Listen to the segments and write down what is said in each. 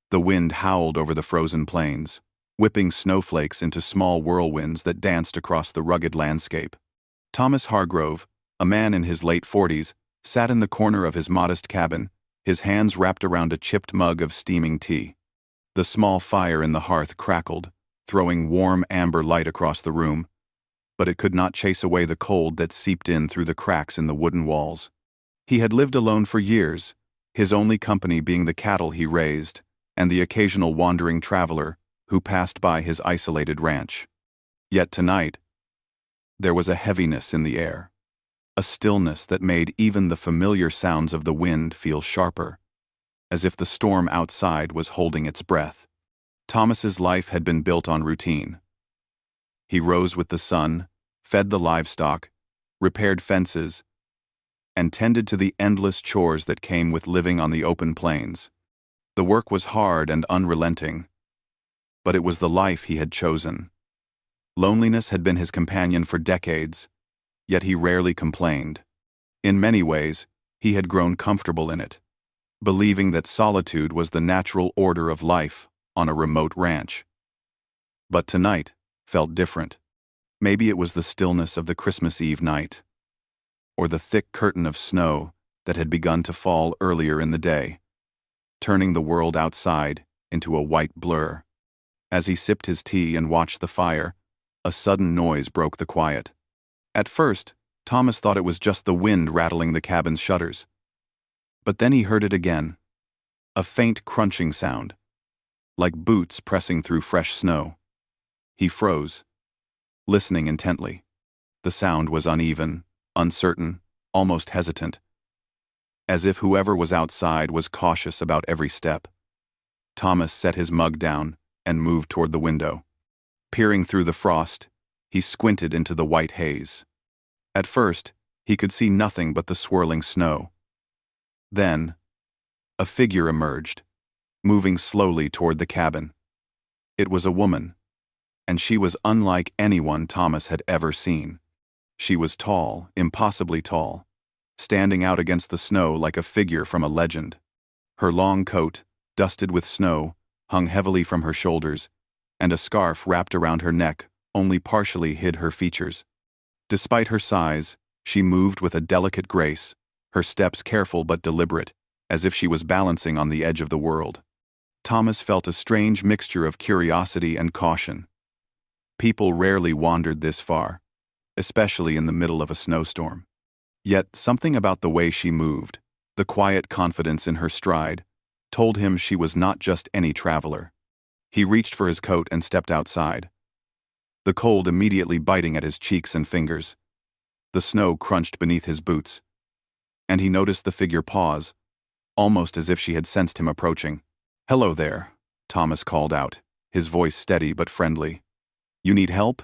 The wind howled over the frozen plains, whipping snowflakes into small whirlwinds that danced across the rugged landscape. Thomas Hargrove, a man in his late 40s, sat in the corner of his modest cabin, his hands wrapped around a chipped mug of steaming tea. The small fire in the hearth crackled, throwing warm amber light across the room, but it could not chase away the cold that seeped in through the cracks in the wooden walls. He had lived alone for years, his only company being the cattle he raised and the occasional wandering traveler who passed by his isolated ranch. Yet tonight, there was a heaviness in the air, a stillness that made even the familiar sounds of the wind feel sharper, as if the storm outside was holding its breath. Thomas's life had been built on routine. He rose with the sun, fed the livestock, repaired fences, and tended to the endless chores that came with living on the open plains. The work was hard and unrelenting, but it was the life he had chosen. Loneliness had been his companion for decades, yet he rarely complained. In many ways, he had grown comfortable in it, believing that solitude was the natural order of life on a remote ranch. But tonight felt different. Maybe it was the stillness of the Christmas Eve night, or the thick curtain of snow that had begun to fall earlier in the day, turning the world outside into a white blur. As he sipped his tea and watched the fire, a sudden noise broke the quiet. At first, Thomas thought it was just the wind rattling the cabin's shutters. But then he heard it again, a faint crunching sound, like boots pressing through fresh snow. He froze, listening intently. The sound was uneven, uncertain, almost hesitant, as if whoever was outside was cautious about every step. Thomas set his mug down and moved toward the window. Peering through the frost, he squinted into the white haze. At first, he could see nothing but the swirling snow. Then, a figure emerged, moving slowly toward the cabin. It was a woman, and she was unlike anyone Thomas had ever seen. She was tall, impossibly tall, standing out against the snow like a figure from a legend. Her long coat, dusted with snow, hung heavily from her shoulders, and a scarf wrapped around her neck only partially hid her features. Despite her size, she moved with a delicate grace, her steps careful but deliberate, as if she was balancing on the edge of the world. Thomas felt a strange mixture of curiosity and caution. People rarely wandered this far, especially in the middle of a snowstorm. Yet something about the way she moved, the quiet confidence in her stride, told him she was not just any traveler. He reached for his coat and stepped outside, the cold immediately biting at his cheeks and fingers. The snow crunched beneath his boots, and he noticed the figure pause, almost as if she had sensed him approaching. "Hello there," Thomas called out, his voice steady but friendly. "You need help?"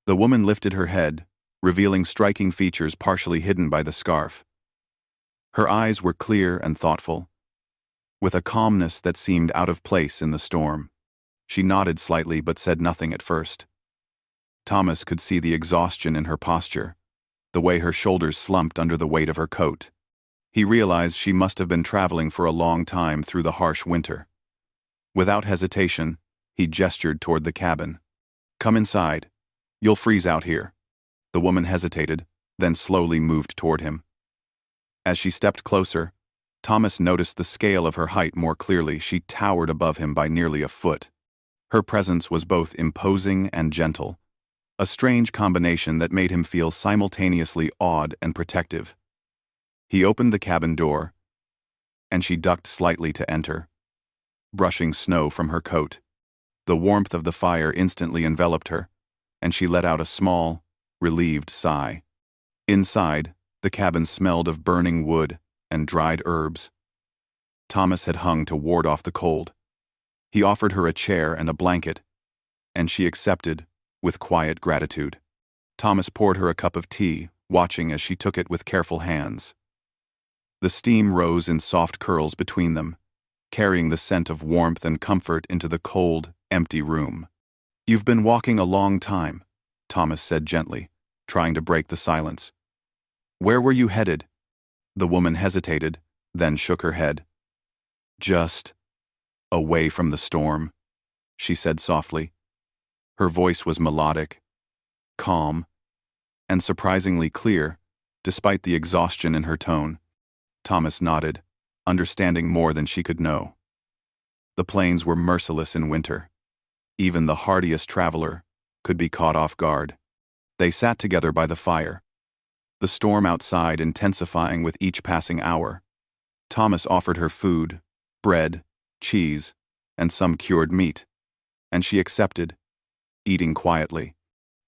The woman lifted her head, revealing striking features partially hidden by the scarf. Her eyes were clear and thoughtful, with a calmness that seemed out of place in the storm. She nodded slightly but said nothing at first. Thomas could see the exhaustion in her posture, the way her shoulders slumped under the weight of her coat. He realized she must have been traveling for a long time through the harsh winter. Without hesitation, he gestured toward the cabin. "Come inside. You'll freeze out here." The woman hesitated, then slowly moved toward him. As she stepped closer, Thomas noticed the scale of her height more clearly. She towered above him by nearly a foot. Her presence was both imposing and gentle, a strange combination that made him feel simultaneously awed and protective. He opened the cabin door, and she ducked slightly to enter, brushing snow from her coat. The warmth of the fire instantly enveloped her, and she let out a small, relieved sigh. Inside, the cabin smelled of burning wood and dried herbs. Thomas had hung to ward off the cold. He offered her a chair and a blanket, and she accepted with quiet gratitude. Thomas poured her a cup of tea, watching as she took it with careful hands. The steam rose in soft curls between them, carrying the scent of warmth and comfort into the cold, empty room. "You've been walking a long time," Thomas said gently, trying to break the silence. "Where were you headed?" The woman hesitated, then shook her head. "Just Away from the storm, she said softly. Her voice was melodic, calm, and surprisingly clear, despite the exhaustion in her tone. Thomas nodded, understanding more than she could know. The plains were merciless in winter. Even the hardiest traveler could be caught off guard. They sat together by the fire, the storm outside intensifying with each passing hour. Thomas offered her food, bread, cheese, and some cured meat, and she accepted, eating quietly.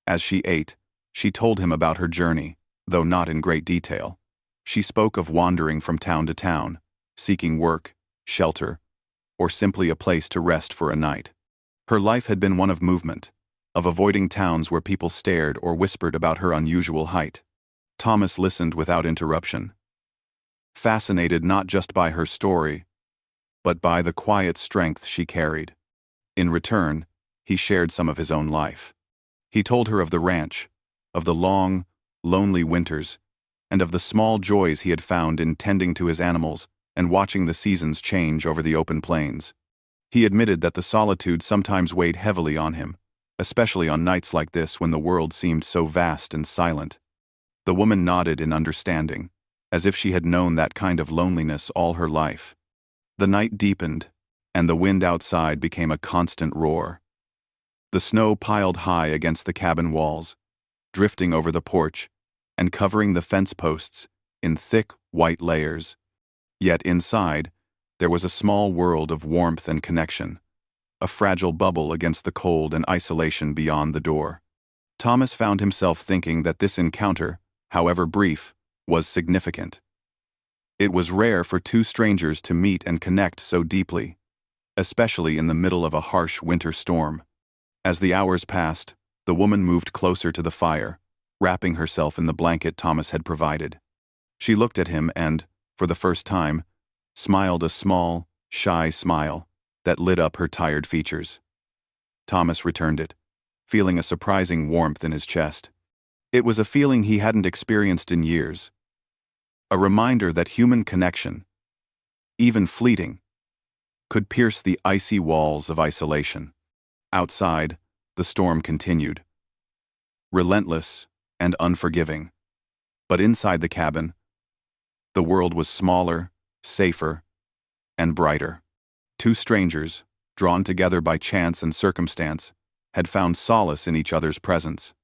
As she ate, she told him about her journey, though not in great detail. She spoke of wandering from town to town, seeking work, shelter, or simply a place to rest for a night. Her life had been one of movement, of avoiding towns where people stared or whispered about her unusual height. Thomas listened without interruption, fascinated not just by her story, but by the quiet strength she carried. In return, he shared some of his own life. He told her of the ranch, of the long, lonely winters, and of the small joys he had found in tending to his animals and watching the seasons change over the open plains. He admitted that the solitude sometimes weighed heavily on him, especially on nights like this when the world seemed so vast and silent. The woman nodded in understanding, as if she had known that kind of loneliness all her life. The night deepened, and the wind outside became a constant roar. The snow piled high against the cabin walls, drifting over the porch and covering the fence posts in thick white layers. Yet inside, there was a small world of warmth and connection, a fragile bubble against the cold and isolation beyond the door. Thomas found himself thinking that this encounter, however brief, was significant. It was rare for two strangers to meet and connect so deeply, especially in the middle of a harsh winter storm. As the hours passed, the woman moved closer to the fire, wrapping herself in the blanket Thomas had provided. She looked at him and, for the first time, smiled a small, shy smile that lit up her tired features. Thomas returned it, feeling a surprising warmth in his chest. It was a feeling he hadn't experienced in years. A reminder that human connection, even fleeting, could pierce the icy walls of isolation. Outside, the storm continued, relentless and unforgiving. But inside the cabin, the world was smaller, safer, and brighter. Two strangers, drawn together by chance and circumstance, had found solace in each other's presence.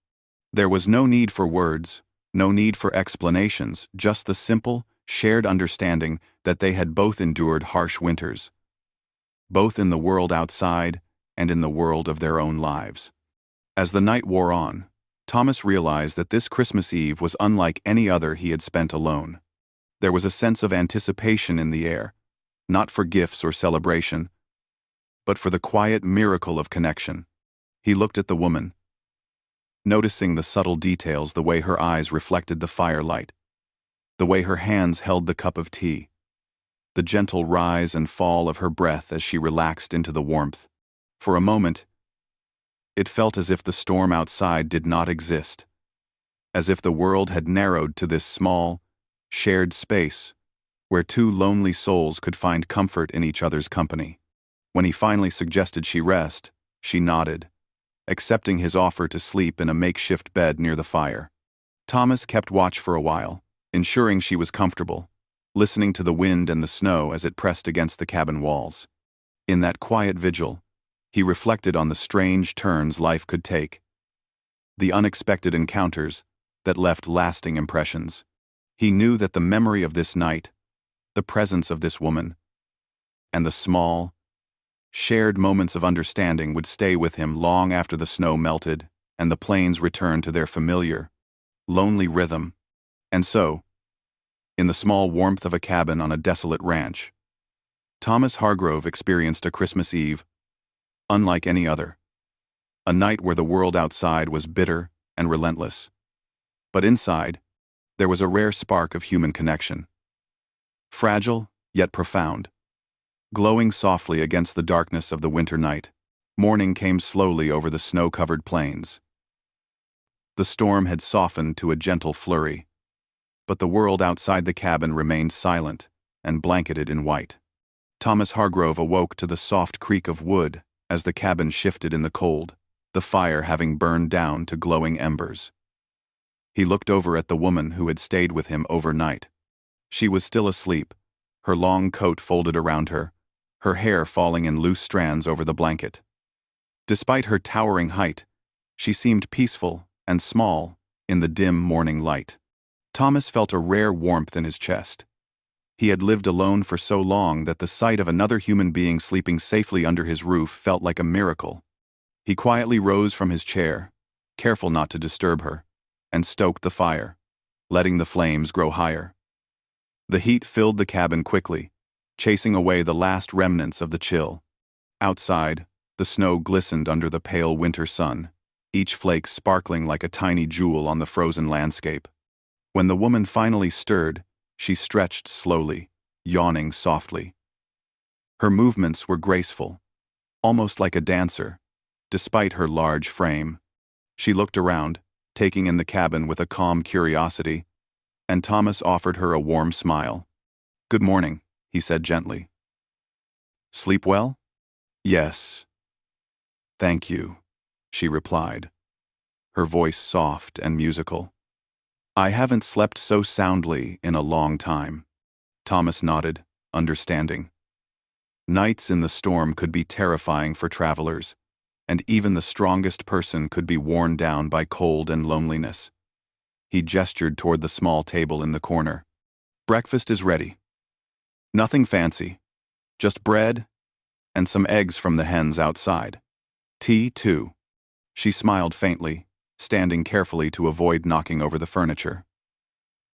There was no need for words, no need for explanations, just the simple, shared understanding that they had both endured harsh winters, both in the world outside and in the world of their own lives. As the night wore on, Thomas realized that this Christmas Eve was unlike any other he had spent alone. There was a sense of anticipation in the air, not for gifts or celebration, but for the quiet miracle of connection. He looked at the woman, noticing the subtle details, the way her eyes reflected the firelight, the way her hands held the cup of tea, the gentle rise and fall of her breath as she relaxed into the warmth. For a moment, it felt as if the storm outside did not exist, as if the world had narrowed to this small, shared space where two lonely souls could find comfort in each other's company. When he finally suggested she rest, she nodded, accepting his offer to sleep in a makeshift bed near the fire. Thomas kept watch for a while, ensuring she was comfortable, listening to the wind and the snow as it pressed against the cabin walls. In that quiet vigil, he reflected on the strange turns life could take, the unexpected encounters that left lasting impressions. He knew that the memory of this night, the presence of this woman, and the small, shared moments of understanding would stay with him long after the snow melted and the plains returned to their familiar, lonely rhythm. And so, in the small warmth of a cabin on a desolate ranch, Thomas Hargrove experienced a Christmas Eve unlike any other. A night where the world outside was bitter and relentless. But inside, there was a rare spark of human connection. Fragile, yet profound. Glowing softly against the darkness of the winter night, morning came slowly over the snow-covered plains. The storm had softened to a gentle flurry, but the world outside the cabin remained silent and blanketed in white. Thomas Hargrove awoke to the soft creak of wood as the cabin shifted in the cold, the fire having burned down to glowing embers. He looked over at the woman who had stayed with him overnight. She was still asleep, her long coat folded around her hair falling in loose strands over the blanket. Despite her towering height, she seemed peaceful and small in the dim morning light. Thomas felt a rare warmth in his chest. He had lived alone for so long that the sight of another human being sleeping safely under his roof felt like a miracle. He quietly rose from his chair, careful not to disturb her, and stoked the fire, letting the flames grow higher. The heat filled the cabin quickly, chasing away the last remnants of the chill. Outside, the snow glistened under the pale winter sun, each flake sparkling like a tiny jewel on the frozen landscape. When the woman finally stirred, she stretched slowly, yawning softly. Her movements were graceful, almost like a dancer, despite her large frame. She looked around, taking in the cabin with a calm curiosity, and Thomas offered her a warm smile. "Good morning," he said gently. "Sleep well?" "Yes." "Thank you," she replied, her voice soft and musical. "I haven't slept so soundly in a long time." Thomas nodded, understanding. Nights in the storm could be terrifying for travelers, and even the strongest person could be worn down by cold and loneliness. He gestured toward the small table in the corner. "Breakfast is ready. Nothing fancy, just bread and some eggs from the hens outside. Tea, too." She smiled faintly, standing carefully to avoid knocking over the furniture.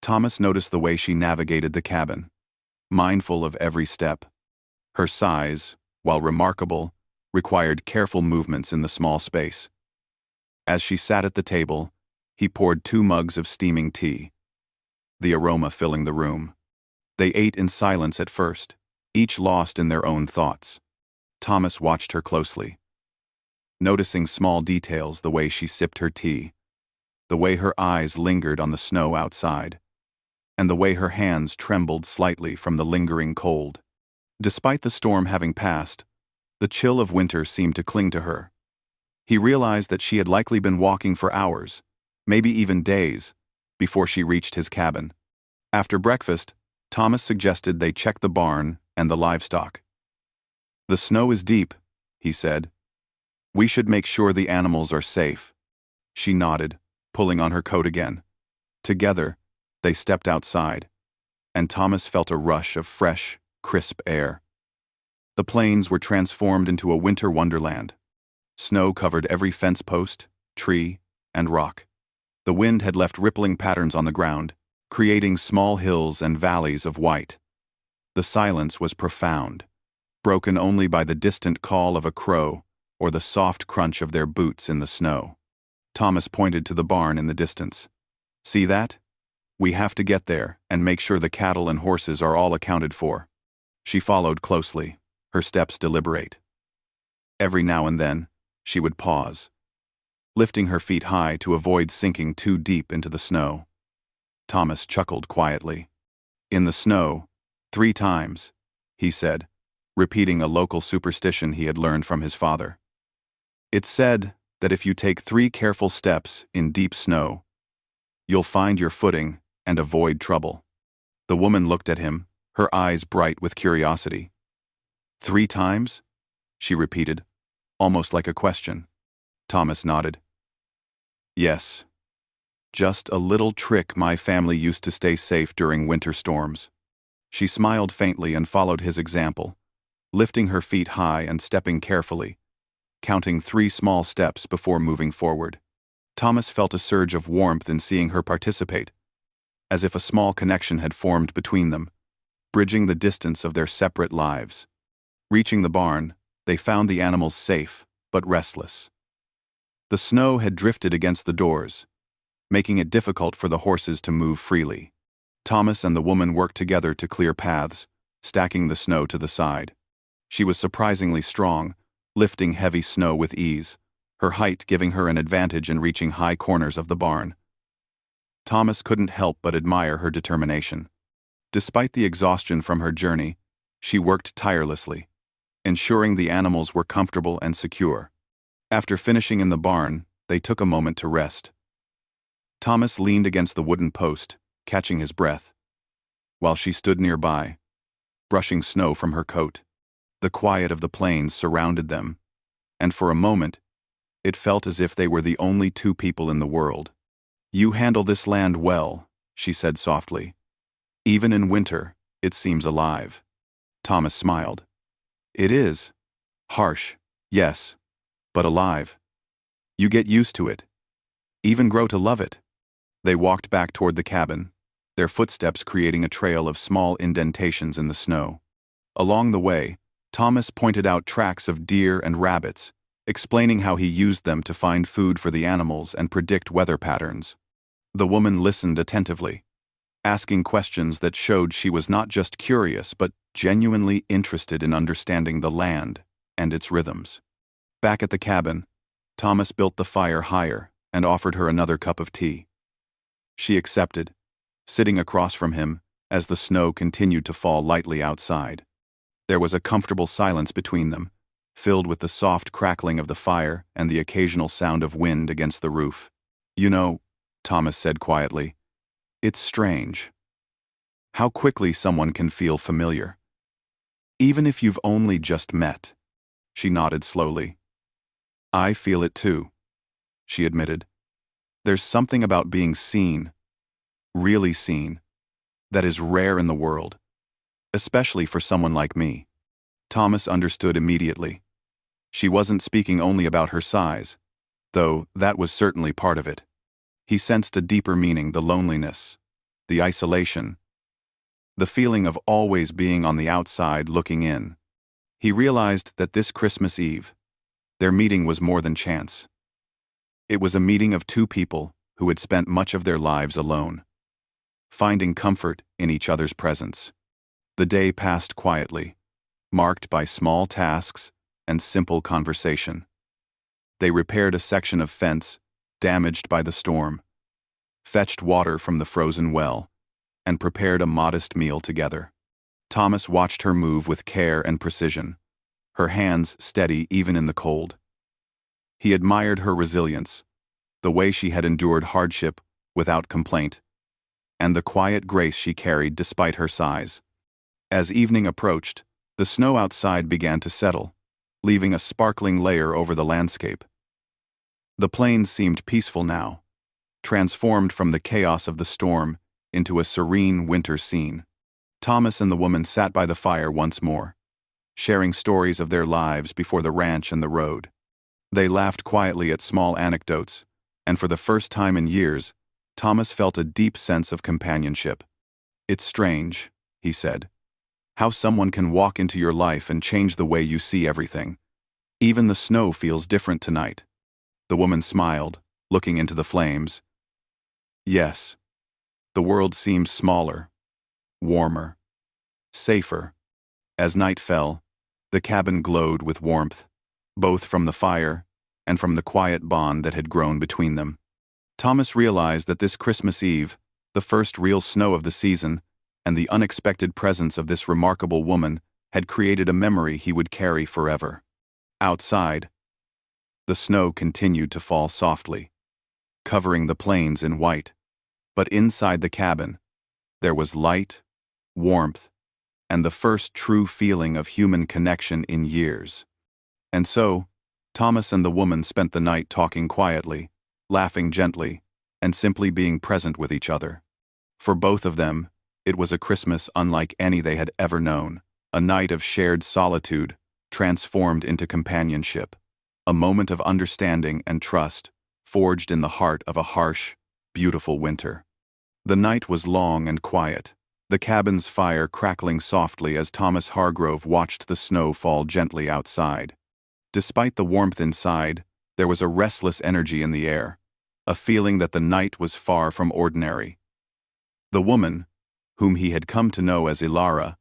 Thomas noticed the way she navigated the cabin, mindful of every step. Her size, while remarkable, required careful movements in the small space. As she sat at the table, he poured 2 mugs of steaming tea, the aroma filling the room. They ate in silence at first, each lost in their own thoughts. Thomas watched her closely, noticing small details, the way she sipped her tea, the way her eyes lingered on the snow outside, and the way her hands trembled slightly from the lingering cold. Despite the storm having passed, the chill of winter seemed to cling to her. He realized that she had likely been walking for hours, maybe even days, before she reached his cabin. After breakfast, Thomas suggested they check the barn and the livestock. "The snow is deep," he said. "We should make sure the animals are safe." She nodded, pulling on her coat again. Together, they stepped outside, and Thomas felt a rush of fresh, crisp air. The plains were transformed into a winter wonderland. Snow covered every fence post, tree, and rock. The wind had left rippling patterns on the ground, creating small hills and valleys of white. The silence was profound, broken only by the distant call of a crow or the soft crunch of their boots in the snow. Thomas pointed to the barn in the distance. "See that? We have to get there and make sure the cattle and horses are all accounted for." She followed closely, her steps deliberate. Every now and then, she would pause, lifting her feet high to avoid sinking too deep into the snow. Thomas chuckled quietly. "In the snow, 3 times," he said, repeating a local superstition he had learned from his father. "It's said that if you take 3 careful steps in deep snow, you'll find your footing and avoid trouble." The woman looked at him, her eyes bright with curiosity. "3 times?" she repeated, almost like a question. Thomas nodded. "Yes. Just a little trick my family used to stay safe during winter storms." She smiled faintly and followed his example, lifting her feet high and stepping carefully, counting 3 small steps before moving forward. Thomas felt a surge of warmth in seeing her participate, as if a small connection had formed between them, bridging the distance of their separate lives. Reaching the barn, they found the animals safe, but restless. The snow had drifted against the doors, making it difficult for the horses to move freely. Thomas and the woman worked together to clear paths, stacking the snow to the side. She was surprisingly strong, lifting heavy snow with ease, her height giving her an advantage in reaching high corners of the barn. Thomas couldn't help but admire her determination. Despite the exhaustion from her journey, She worked tirelessly, ensuring the animals were comfortable and secure. After finishing in the barn, they took a moment to rest. Thomas leaned against the wooden post, catching his breath, while she stood nearby, brushing snow from her coat. The quiet of the plains surrounded them, and for a moment, it felt as if they were the only two people in the world. "You handle this land well," she said softly. "Even in winter, it seems alive." Thomas smiled. "It is. Harsh, yes, but alive. You get used to it. Even grow to love it." They walked back toward the cabin, their footsteps creating a trail of small indentations in the snow. Along the way, Thomas pointed out tracks of deer and rabbits, explaining how he used them to find food for the animals and predict weather patterns. The woman listened attentively, asking questions that showed she was not just curious but genuinely interested in understanding the land and its rhythms. Back at the cabin, Thomas built the fire higher and offered her another cup of tea. She accepted, sitting across from him as the snow continued to fall lightly outside. There was a comfortable silence between them, filled with the soft crackling of the fire and the occasional sound of wind against the roof. "You know," Thomas said quietly, "it's strange how quickly someone can feel familiar, even if you've only just met." She nodded slowly. "I feel it too," she admitted. "There's something about being seen, really seen, that is rare in the world, especially for someone like me." Thomas understood immediately. She wasn't speaking only about her size, though that was certainly part of it. He sensed a deeper meaning: the loneliness, the isolation, the feeling of always being on the outside looking in. He realized that this Christmas Eve, their meeting was more than chance. It was a meeting of two people who had spent much of their lives alone, finding comfort in each other's presence. The day passed quietly, marked by small tasks and simple conversation. They repaired a section of fence damaged by the storm, fetched water from the frozen well, and prepared a modest meal together. Thomas watched her move with care and precision, her hands steady even in the cold. He admired her resilience, the way she had endured hardship without complaint, and the quiet grace she carried despite her size. As evening approached, the snow outside began to settle, leaving a sparkling layer over the landscape. The plains seemed peaceful now, transformed from the chaos of the storm into a serene winter scene. Thomas and the woman sat by the fire once more, sharing stories of their lives before the ranch and the road. They laughed quietly at small anecdotes, and for the first time in years, Thomas felt a deep sense of companionship. "It's strange," he said, "how someone can walk into your life and change the way you see everything. Even the snow feels different tonight." The woman smiled, looking into the flames. "Yes, the world seems smaller, warmer, safer." As night fell, the cabin glowed with warmth, both from the fire and from the quiet bond that had grown between them. Thomas realized that this Christmas Eve, the first real snow of the season, and the unexpected presence of this remarkable woman had created a memory he would carry forever. Outside, the snow continued to fall softly, covering the plains in white, but inside the cabin, there was light, warmth, and the first true feeling of human connection in years. And so, Thomas and the woman spent the night talking quietly, laughing gently, and simply being present with each other. For both of them, it was a Christmas unlike any they had ever known, a night of shared solitude, transformed into companionship, a moment of understanding and trust, forged in the heart of a harsh, beautiful winter. The night was long and quiet, the cabin's fire crackling softly as Thomas Hargrove watched the snow fall gently outside. Despite the warmth inside, there was a restless energy in the air, a feeling that the night was far from ordinary. The woman, whom he had come to know as Ilara,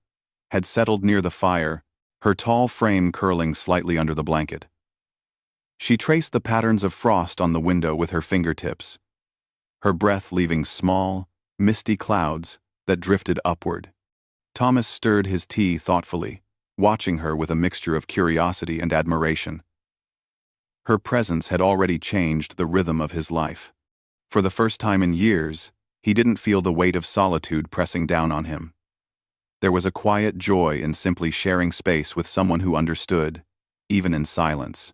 had settled near the fire, her tall frame curling slightly under the blanket. She traced the patterns of frost on the window with her fingertips, her breath leaving small, misty clouds that drifted upward. Thomas stirred his tea thoughtfully, watching her with a mixture of curiosity and admiration. Her presence had already changed the rhythm of his life. For the first time in years, he didn't feel the weight of solitude pressing down on him. There was a quiet joy in simply sharing space with someone who understood, even in silence.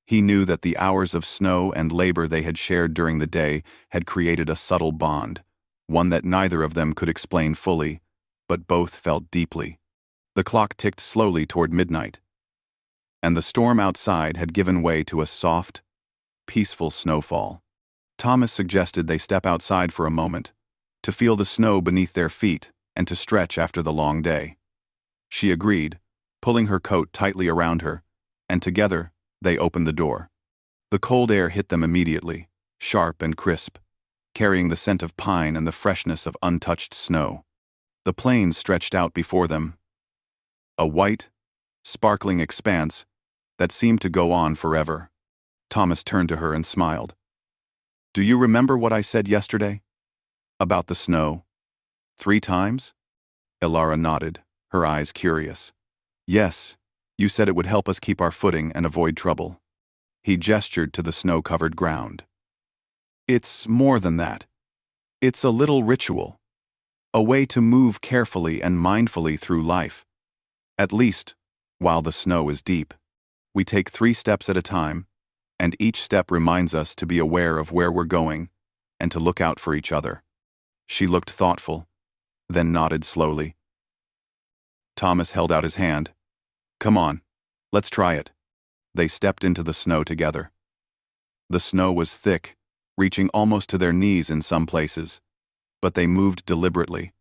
He knew that the hours of snow and labor they had shared during the day had created a subtle bond, one that neither of them could explain fully, but both felt deeply. The clock ticked slowly toward midnight, and the storm outside had given way to a soft, peaceful snowfall. Thomas suggested they step outside for a moment, to feel the snow beneath their feet and to stretch after the long day. She agreed, pulling her coat tightly around her, and together they opened the door. The cold air hit them immediately, sharp and crisp, carrying the scent of pine and the freshness of untouched snow. The plains stretched out before them, a white, sparkling expanse that seemed to go on forever. Thomas turned to her and smiled. "Do you remember what I said yesterday? About the snow? 3 times?" Elara nodded, her eyes curious. "Yes, you said it would help us keep our footing and avoid trouble." He gestured to the snow-covered ground. "It's more than that. It's a little ritual. A way to move carefully and mindfully through life. At least, while the snow is deep. We take 3 steps at a time, and each step reminds us to be aware of where we're going and to look out for each other." She looked thoughtful, then nodded slowly. Thomas held out his hand. "Come on, let's try it." They stepped into the snow together. The snow was thick, reaching almost to their knees in some places, but they moved deliberately,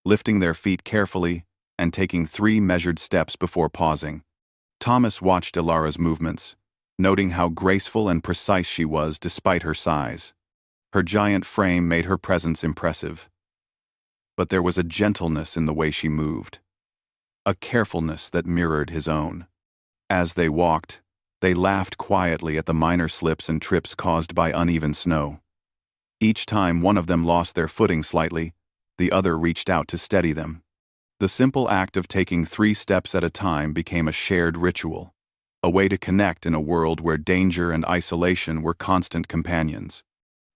lifting their feet carefully and taking 3 measured steps before pausing. Thomas watched Elara's movements, noting how graceful and precise she was despite her size. Her giant frame made her presence impressive. But there was a gentleness in the way she moved, a carefulness that mirrored his own. As they walked, they laughed quietly at the minor slips and trips caused by uneven snow. Each time one of them lost their footing slightly, the other reached out to steady them. The simple act of taking 3 steps at a time became a shared ritual, a way to connect in a world where danger and isolation were constant companions.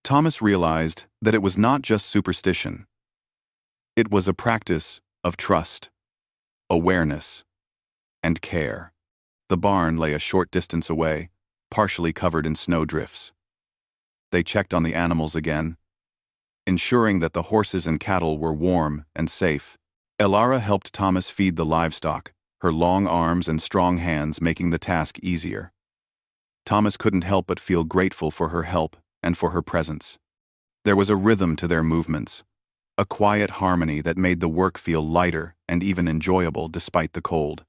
Thomas realized that it was not just superstition. It was a practice of trust, awareness, and care. The barn lay a short distance away, partially covered in snowdrifts. They checked on the animals again, ensuring that the horses and cattle were warm and safe. Elara helped Thomas feed the livestock, her long arms and strong hands making the task easier. Thomas couldn't help but feel grateful for her help and for her presence. There was a rhythm to their movements, a quiet harmony that made the work feel lighter and even enjoyable despite the cold.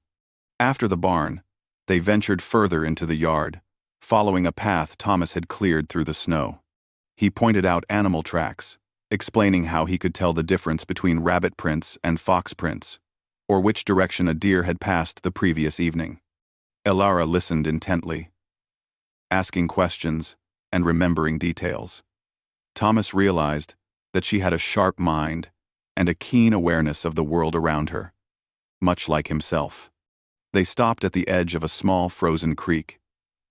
After the barn, they ventured further into the yard, following a path Thomas had cleared through the snow. He pointed out animal tracks, explaining how he could tell the difference between rabbit prints and fox prints, or which direction a deer had passed the previous evening. Elara listened intently, asking questions and remembering details. Thomas realized that she had a sharp mind and a keen awareness of the world around her, much like himself. They stopped at the edge of a small frozen creek,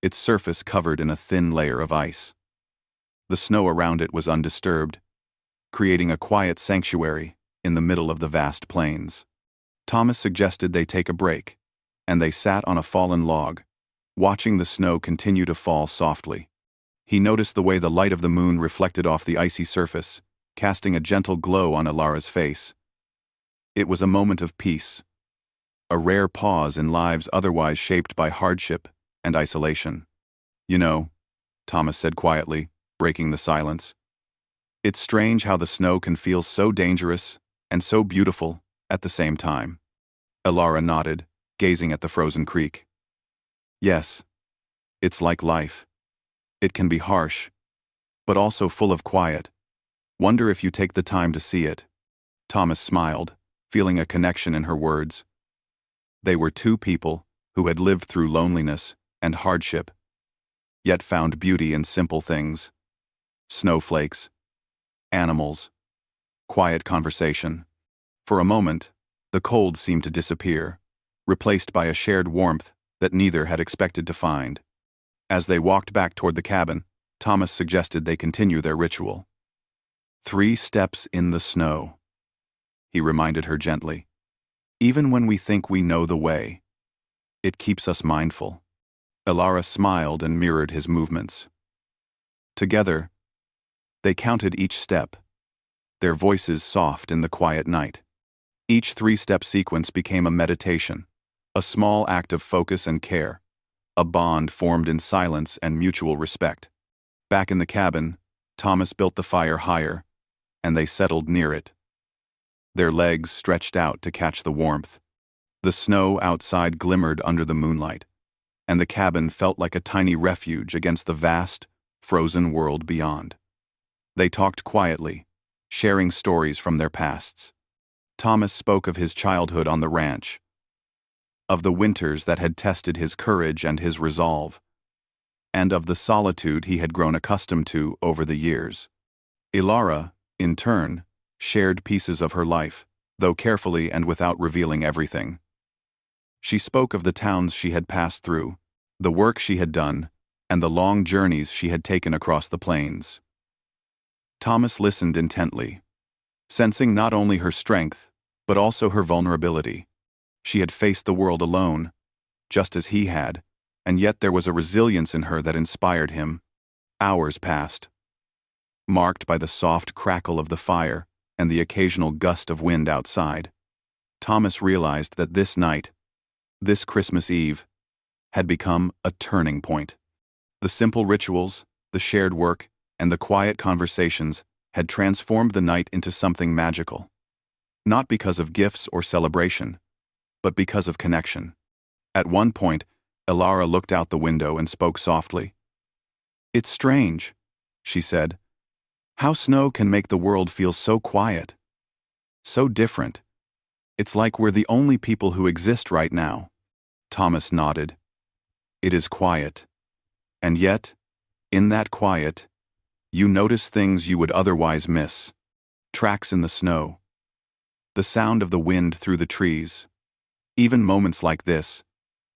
its surface covered in a thin layer of ice. The snow around it was undisturbed, creating a quiet sanctuary in the middle of the vast plains. Thomas suggested they take a break, and they sat on a fallen log, watching the snow continue to fall softly. He noticed the way the light of the moon reflected off the icy surface, casting a gentle glow on Elara's face. It was a moment of peace, a rare pause in lives otherwise shaped by hardship and isolation. "You know," Thomas said quietly, breaking the silence, "it's strange how the snow can feel so dangerous and so beautiful at the same time." Elara nodded, gazing at the frozen creek. "Yes, it's like life. It can be harsh, but also full of quiet. Wonder if you take the time to see it." Thomas smiled, feeling a connection in her words. They were 2 people who had lived through loneliness and hardship, yet found beauty in simple things: snowflakes, animals, quiet conversation. For a moment, The cold seemed to disappear, replaced by a shared warmth that neither had expected to find. As they walked back toward the cabin, Thomas suggested they continue their ritual. 3 steps in the snow, he reminded her gently. Even when we think we know the way, it keeps us mindful. Elara smiled and mirrored his movements. Together, they counted each step, their voices soft in the quiet night. Each 3-step sequence became a meditation, a small act of focus and care, a bond formed in silence and mutual respect. Back in the cabin, Thomas built the fire higher, and they settled near it. Their legs stretched out to catch the warmth. The snow outside glimmered under the moonlight, and the cabin felt like a tiny refuge against the vast, frozen world beyond. They talked quietly, sharing stories from their pasts. Thomas spoke of his childhood on the ranch, of the winters that had tested his courage and his resolve, and of the solitude he had grown accustomed to over the years. Elara, in turn, shared pieces of her life, though carefully and without revealing everything. She spoke of the towns she had passed through, the work she had done, and the long journeys she had taken across the plains. Thomas listened intently, sensing not only her strength, but also her vulnerability. She had faced the world alone, just as he had, and yet there was a resilience in her that inspired him. Hours passed, marked by the soft crackle of the fire and the occasional gust of wind outside. Thomas realized that this night, this Christmas Eve, had become a turning point. The simple rituals, the shared work, and the quiet conversations had transformed the night into something magical. Not because of gifts or celebration, but because of connection. At one point, Elara looked out the window and spoke softly. "It's strange," she said, "how snow can make the world feel so quiet, so different. It's like we're the only people who exist right now." Thomas nodded. "It is quiet. And yet, in that quiet, you notice things you would otherwise miss. Tracks in the snow, the sound of the wind through the trees. Even moments like this,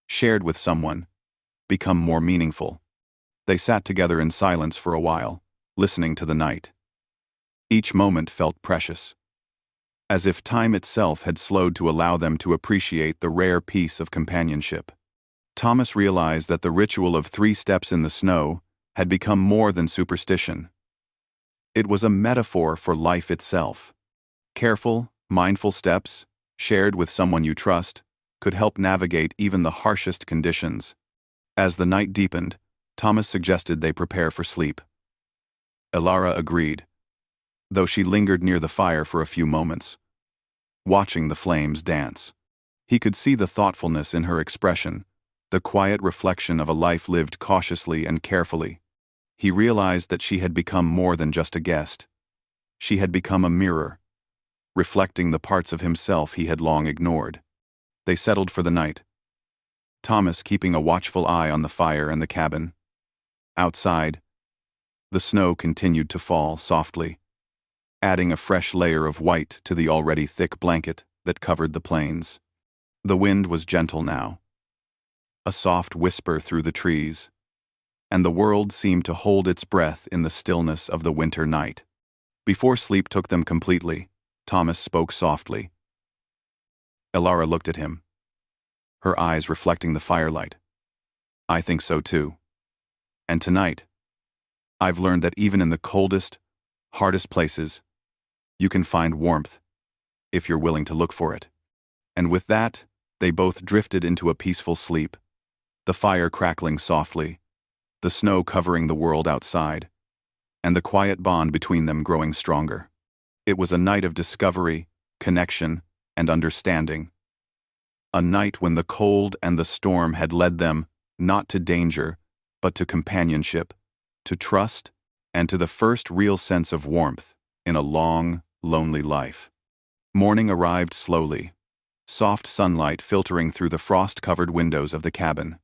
shared with someone, become more meaningful." They sat together in silence for a while, listening to the night. Each moment felt precious, as if time itself had slowed to allow them to appreciate the rare peace of companionship. Thomas realized that the ritual of 3 steps in the snow had become more than superstition. It was a metaphor for life itself. Careful, mindful steps, shared with someone you trust, could help navigate even the harshest conditions. As the night deepened, Thomas suggested they prepare for sleep. Elara agreed, though she lingered near the fire for a few moments, watching the flames dance. He could see the thoughtfulness in her expression, the quiet reflection of a life lived cautiously and carefully. He realized that she had become more than just a guest. She had become a mirror, reflecting the parts of himself he had long ignored. They settled for the night, Thomas keeping a watchful eye on the fire and the cabin. Outside, the snow continued to fall softly, adding a fresh layer of white to the already thick blanket that covered the plains. The wind was gentle now, a soft whisper through the trees, and the world seemed to hold its breath in the stillness of the winter night. Before sleep took them completely, Thomas spoke softly. Elara looked at him, her eyes reflecting the firelight. "I think so too. And tonight, I've learned that even in the coldest, hardest places, you can find warmth, if you're willing to look for it." And with that, they both drifted into a peaceful sleep, the fire crackling softly, the snow covering the world outside, and the quiet bond between them growing stronger. It was a night of discovery, connection, and understanding. A night when the cold and the storm had led them not to danger, but to companionship, to trust, and to the first real sense of warmth in a long, lonely life. Morning arrived slowly, soft sunlight filtering through the frost-covered windows of the cabin.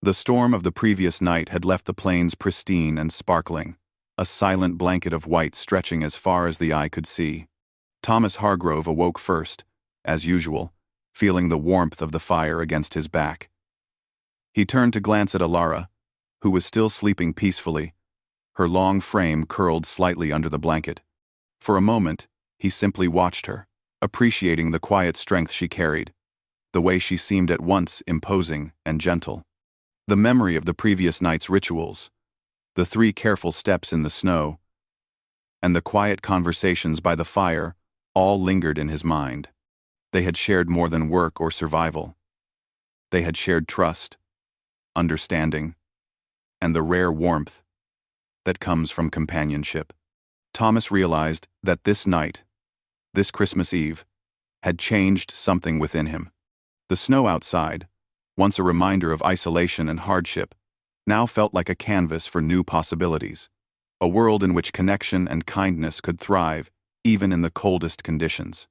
The storm of the previous night had left the plains pristine and sparkling, a silent blanket of white stretching as far as the eye could see. Thomas Hargrove awoke first, as usual, feeling the warmth of the fire against his back. He turned to glance at Alara, who was still sleeping peacefully, her long frame curled slightly under the blanket. For a moment, he simply watched her, appreciating the quiet strength she carried, the way she seemed at once imposing and gentle. The memory of the previous night's rituals, the 3 careful steps in the snow, and the quiet conversations by the fire all lingered in his mind. They had shared more than work or survival. They had shared trust, understanding, and the rare warmth that comes from companionship. Thomas realized that this night, this Christmas Eve, had changed something within him. The snow outside, once a reminder of isolation and hardship, now felt like a canvas for new possibilities, a world in which connection and kindness could thrive even in the coldest conditions.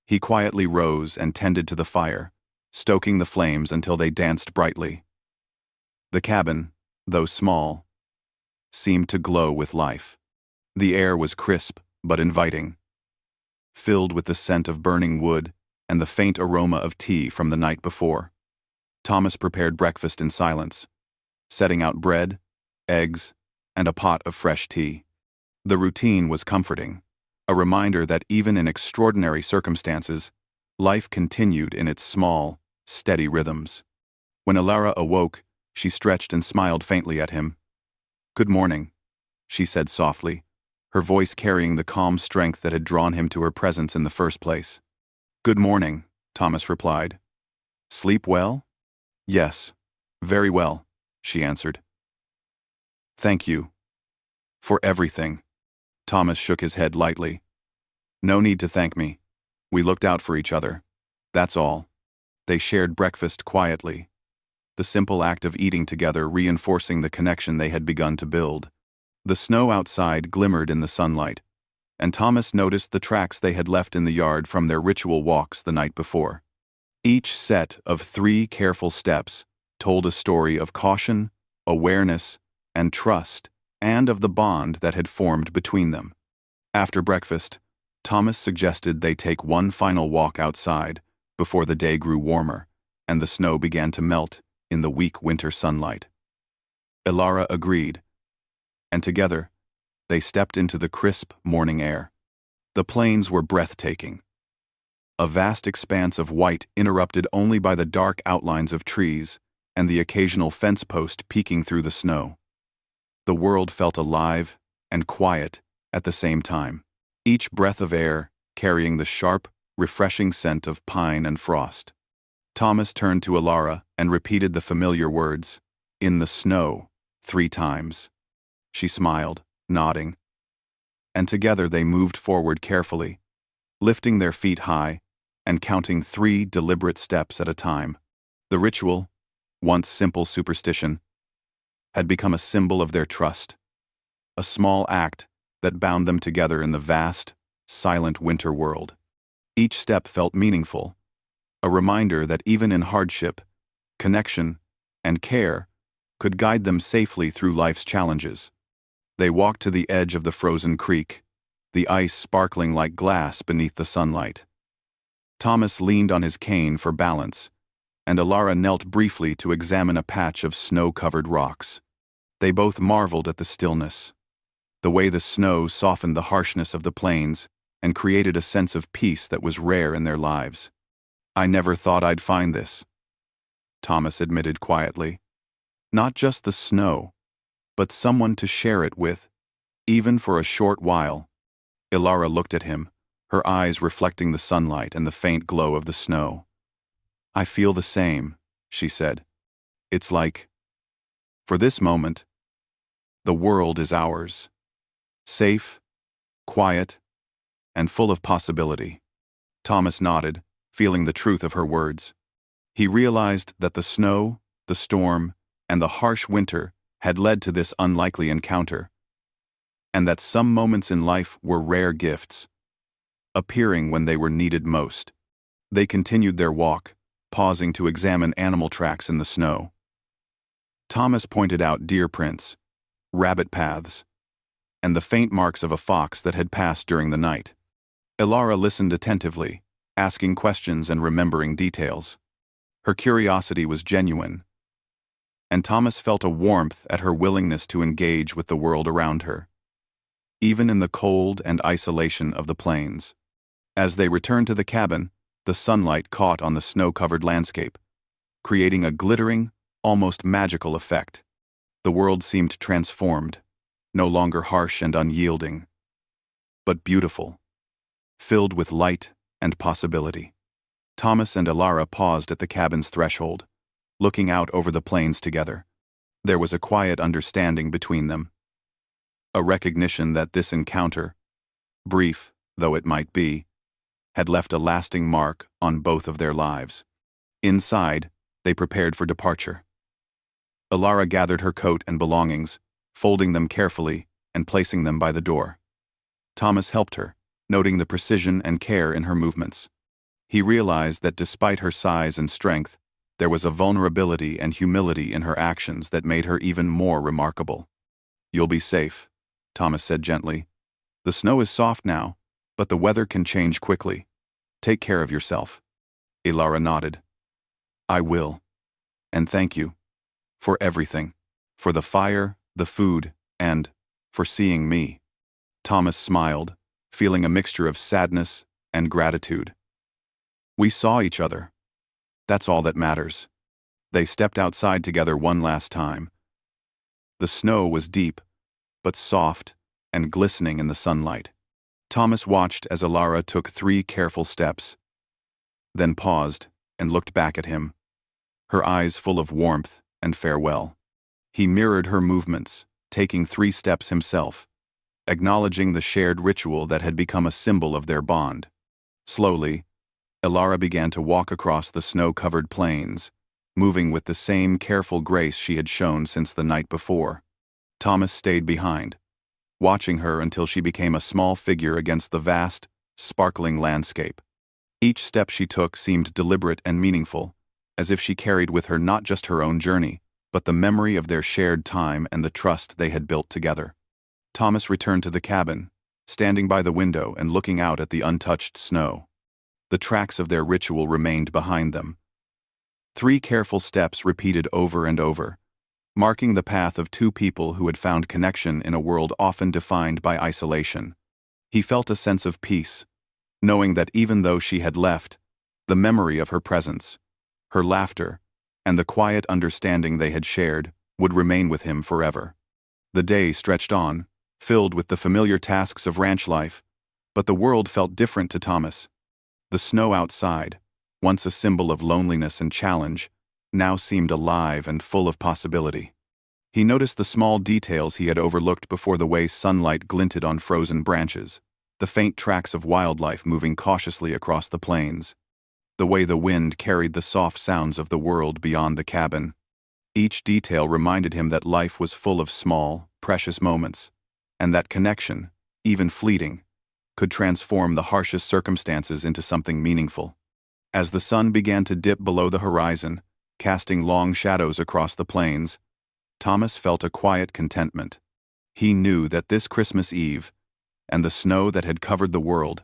He quietly rose and tended to the fire, stoking the flames until they danced brightly. The cabin, though small, seemed to glow with life. The air was crisp but inviting, filled with the scent of burning wood and the faint aroma of tea from the night before. Thomas prepared breakfast in silence, setting out bread, eggs, and a pot of fresh tea. The routine was comforting, a reminder that even in extraordinary circumstances, life continued in its small, steady rhythms. When Alara awoke, she stretched and smiled faintly at him. "Good morning," she said softly, her voice carrying the calm strength that had drawn him to her presence in the first place. "Good morning," Thomas replied. "Sleep well?" "Yes, very well," she answered. "Thank you. For everything." Thomas shook his head lightly. "No need to thank me. We looked out for each other. That's all." They shared breakfast quietly, the simple act of eating together reinforcing the connection they had begun to build. The snow outside glimmered in the sunlight, and Thomas noticed the tracks they had left in the yard from their ritual walks the night before. Each set of 3 careful steps told a story of caution, awareness, and trust, and of the bond that had formed between them. After breakfast, Thomas suggested they take one final walk outside before the day grew warmer and the snow began to melt in the weak winter sunlight. Alara agreed, and together, they stepped into the crisp morning air. The plains were breathtaking, a vast expanse of white interrupted only by the dark outlines of trees and the occasional fence post peeking through the snow. The world felt alive and quiet at the same time, each breath of air carrying the sharp, refreshing scent of pine and frost. Thomas turned to Alara and repeated the familiar words, "In the snow," 3 times. She smiled, nodding, and together they moved forward carefully, lifting their feet high and counting 3 deliberate steps at a time. The ritual, once simple superstition, had become a symbol of their trust, a small act that bound them together in the vast, silent winter world. Each step felt meaningful, a reminder that even in hardship, connection, and care could guide them safely through life's challenges. They walked to the edge of the frozen creek, the ice sparkling like glass beneath the sunlight. Thomas leaned on his cane for balance, and Alara knelt briefly to examine a patch of snow-covered rocks. They both marveled at the stillness, the way the snow softened the harshness of the plains and created a sense of peace that was rare in their lives. "I never thought I'd find this," Thomas admitted quietly. "Not just the snow, but someone to share it with, even for a short while." Alara looked at him, her eyes reflecting the sunlight and the faint glow of the snow. "I feel the same," she said. "It's like, for this moment, the world is ours. Safe, quiet, and full of possibility." Thomas nodded, feeling the truth of her words. He realized that the snow, the storm, and the harsh winter had led to this unlikely encounter, and that some moments in life were rare gifts, appearing when they were needed most. They continued their walk, pausing to examine animal tracks in the snow. Thomas pointed out deer prints, rabbit paths, and the faint marks of a fox that had passed during the night. Alara listened attentively, asking questions and remembering details. Her curiosity was genuine, and Thomas felt a warmth at her willingness to engage with the world around her, even in the cold and isolation of the plains. As they returned to the cabin, the sunlight caught on the snow-covered landscape, creating a glittering, almost magical effect. The world seemed transformed, no longer harsh and unyielding, but beautiful, filled with light and possibility. Thomas and Elara paused at the cabin's threshold, looking out over the plains together. There was a quiet understanding between them, a recognition that this encounter, brief though it might be, had left a lasting mark on both of their lives. Inside, they prepared for departure. Elara gathered her coat and belongings, folding them carefully and placing them by the door. Thomas helped her, noting the precision and care in her movements. He realized that despite her size and strength, there was a vulnerability and humility in her actions that made her even more remarkable. "You'll be safe," Thomas said gently. "The snow is soft now, but the weather can change quickly. Take care of yourself." Elara nodded. "I will. And thank you. For everything. For the fire, the food, and for seeing me." Thomas smiled, feeling a mixture of sadness and gratitude. "We saw each other. That's all that matters." They stepped outside together one last time. The snow was deep, but soft and glistening in the sunlight. Thomas watched as Elara took 3 careful steps, then paused and looked back at him, her eyes full of warmth and farewell. He mirrored her movements, taking 3 steps himself, acknowledging the shared ritual that had become a symbol of their bond. Slowly, Elara began to walk across the snow-covered plains, moving with the same careful grace she had shown since the night before. Thomas stayed behind, watching her until she became a small figure against the vast, sparkling landscape. Each step she took seemed deliberate and meaningful, as if she carried with her not just her own journey, but the memory of their shared time and the trust they had built together. Thomas returned to the cabin, standing by the window and looking out at the untouched snow. The tracks of their ritual remained behind them. 3 careful steps repeated over and over, marking the path of 2 people who had found connection in a world often defined by isolation. He felt a sense of peace, knowing that even though she had left, the memory of her presence, her laughter, and the quiet understanding they had shared would remain with him forever. The day stretched on, filled with the familiar tasks of ranch life, but the world felt different to Thomas. The snow outside, once a symbol of loneliness and challenge, now seemed alive and full of possibility. He noticed the small details he had overlooked before: the way sunlight glinted on frozen branches, the faint tracks of wildlife moving cautiously across the plains, the way the wind carried the soft sounds of the world beyond the cabin. Each detail reminded him that life was full of small, precious moments, and that connection, even fleeting, could transform the harshest circumstances into something meaningful. As the sun began to dip below the horizon, casting long shadows across the plains, Thomas felt a quiet contentment. He knew that this Christmas Eve, and the snow that had covered the world,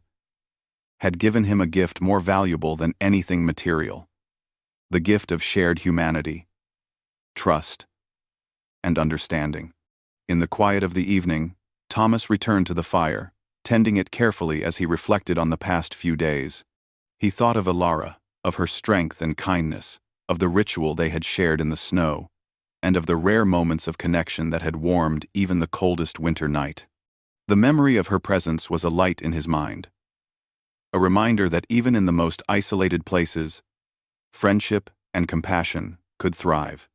had given him a gift more valuable than anything material: the gift of shared humanity, trust, and understanding. In the quiet of the evening, Thomas returned to the fire, tending it carefully as he reflected on the past few days. He thought of Elara, of her strength and kindness, of the ritual they had shared in the snow, and of the rare moments of connection that had warmed even the coldest winter night. The memory of her presence was a light in his mind, a reminder that even in the most isolated places, friendship and compassion could thrive.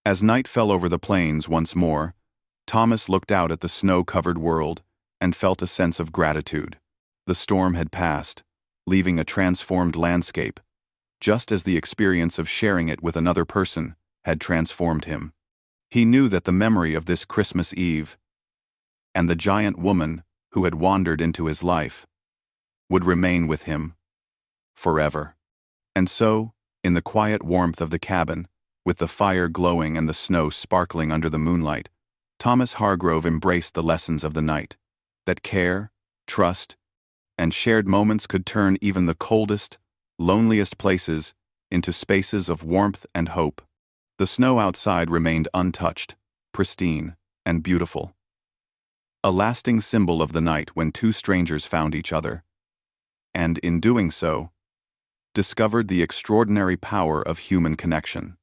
As night fell over the plains once more, Thomas looked out at the snow-covered world and felt a sense of gratitude. The storm had passed, leaving a transformed landscape, just as the experience of sharing it with another person had transformed him. He knew that the memory of this Christmas Eve, and the giant woman who had wandered into his life, would remain with him forever. And so, in the quiet warmth of the cabin, with the fire glowing and the snow sparkling under the moonlight, Thomas Hargrove embraced the lessons of the night: that care, trust, and shared moments could turn even the coldest, loneliest places into spaces of warmth and hope. The snow outside remained untouched, pristine, and beautiful. A lasting symbol of the night when two strangers found each other, and in doing so, discovered the extraordinary power of human connection.